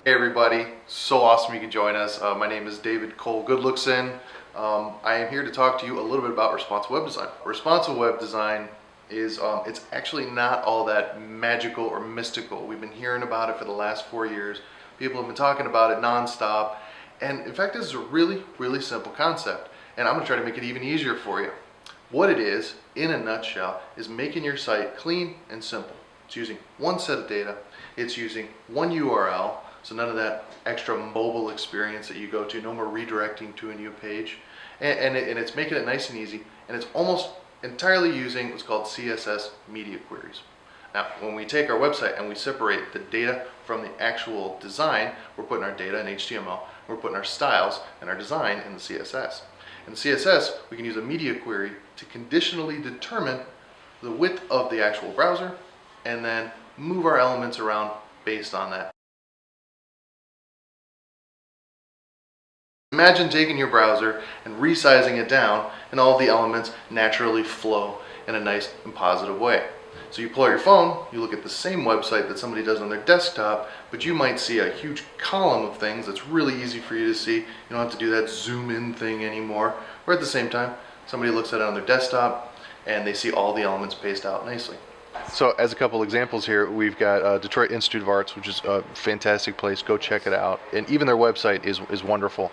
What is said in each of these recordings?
Hey everybody, so awesome you can join us. My name is David Cole Gudlaugsson. I am here to talk to you a little bit about responsive web design. Responsive web design is it's actually not all that magical or mystical. We've been hearing about it for the last 4 years. People have been talking about it nonstop. And in fact, this is a really, really simple concept. And I'm gonna try to make it even easier for you. What it is, in a nutshell, is making your site clean and simple. It's using one set of data. It's using one URL. So none of that extra mobile experience that you go to, no more redirecting to a new page. And it's making it nice and easy. And it's almost entirely using what's called CSS media queries. Now, when we take our website and we separate the data from the actual design, we're putting our data in HTML, we're putting our styles and our design in the CSS. In the CSS, we can use a media query to conditionally determine the width of the actual browser and then move our elements around based on that. Imagine taking your browser and resizing it down and all of the elements naturally flow in a nice and positive way. So you pull out your phone, you look at the same website that somebody does on their desktop, but you might see a huge column of things that's really easy for you to see. You don't have to do that zoom in thing anymore. Or at the same time, somebody looks at it on their desktop and they see all the elements paced out nicely. So as a couple examples here, we've got Detroit Institute of Arts, which is a fantastic place. Go check it out. And even their website is wonderful.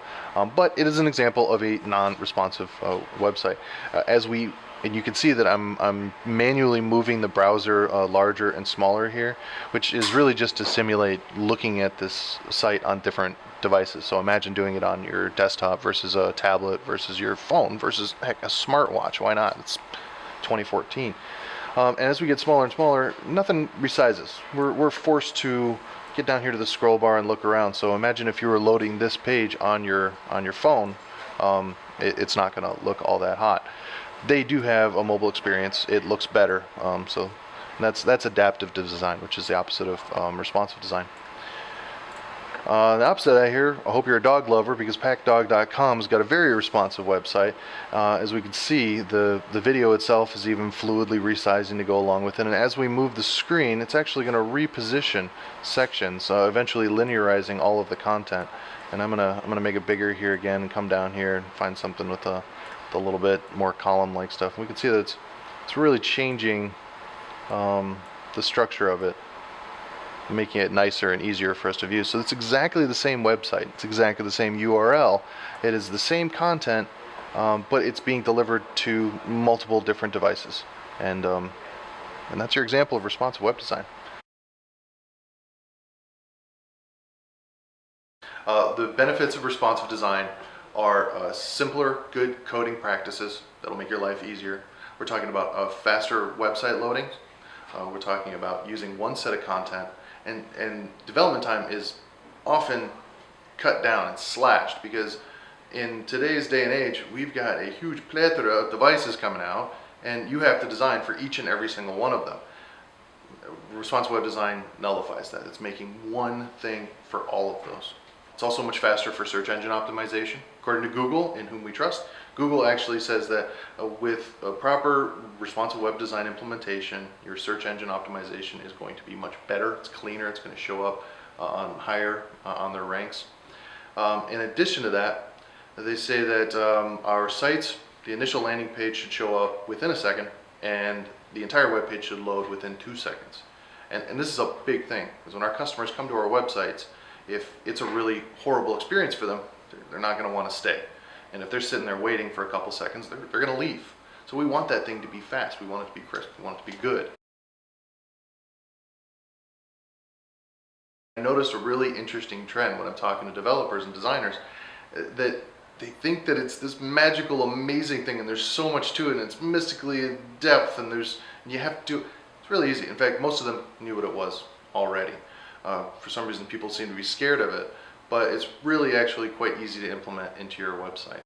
But it is an example of a non-responsive website. And you can see that I'm manually moving the browser larger and smaller here, which is really just to simulate looking at this site on different devices. So imagine doing it on your desktop versus a tablet versus your phone versus, heck, a smartwatch. Why not? It's 2014. And as we get smaller and smaller, nothing resizes. We're forced to get down here to the scroll bar and look around. So imagine if you were loading this page on your phone, it's not going to look all that hot. They do have a mobile experience. It looks better. So that's adaptive design, which is the opposite of responsive design. The opposite of that here, I hope you're a dog lover, because packdog.com has got a very responsive website. As we can see, the video itself is even fluidly resizing to go along with it. And as we move the screen, it's actually going to reposition sections, eventually linearizing all of the content. And I'm gonna make it bigger here again and come down here and find something with a little bit more column-like stuff. And we can see that it's really changing the structure of it, making it nicer and easier for us to view. So it's exactly the same website. It's exactly the same URL. It is the same content, but it's being delivered to multiple different devices. And that's your example of responsive web design. The benefits of responsive design are simpler, good coding practices that'll make your life easier. We're talking about faster website loading. We're talking about using one set of content. And development time is often cut down and slashed, because in today's day and age, we've got a huge plethora of devices coming out, and you have to design for each and every single one of them. Responsive web design nullifies that. It's making one thing for all of those. It's also much faster for search engine optimization. According to Google, in whom we trust, Google actually says that with a proper responsive web design implementation, your search engine optimization is going to be much better. It's cleaner. It's going to show up on higher on their ranks. In addition to that, they say that our sites, the initial landing page should show up within a second, and the entire web page should load within 2 seconds. And this is a big thing, because when our customers come to our websites, if it's a really horrible experience for them, they're not going to want to stay. And if they're sitting there waiting for a couple seconds, they're going to leave. So we want that thing to be fast. We want it to be crisp. We want it to be good. I noticed a really interesting trend when I'm talking to developers and designers, that they think that it's this magical, amazing thing, and there's so much to it, and it's mystically in depth, and you have to. It's really easy. In fact, most of them knew what it was already. For some reason, people seem to be scared of it, but it's really actually quite easy to implement into your website.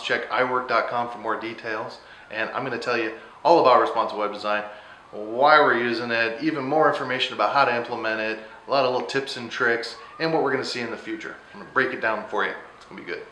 Check iwerk.com for more details, and I'm going to tell you all about responsive web design, why we're using it, even more information about how to implement it, a lot of little tips and tricks, and what we're going to see in the future. I'm going to break it down for you. It's going to be good.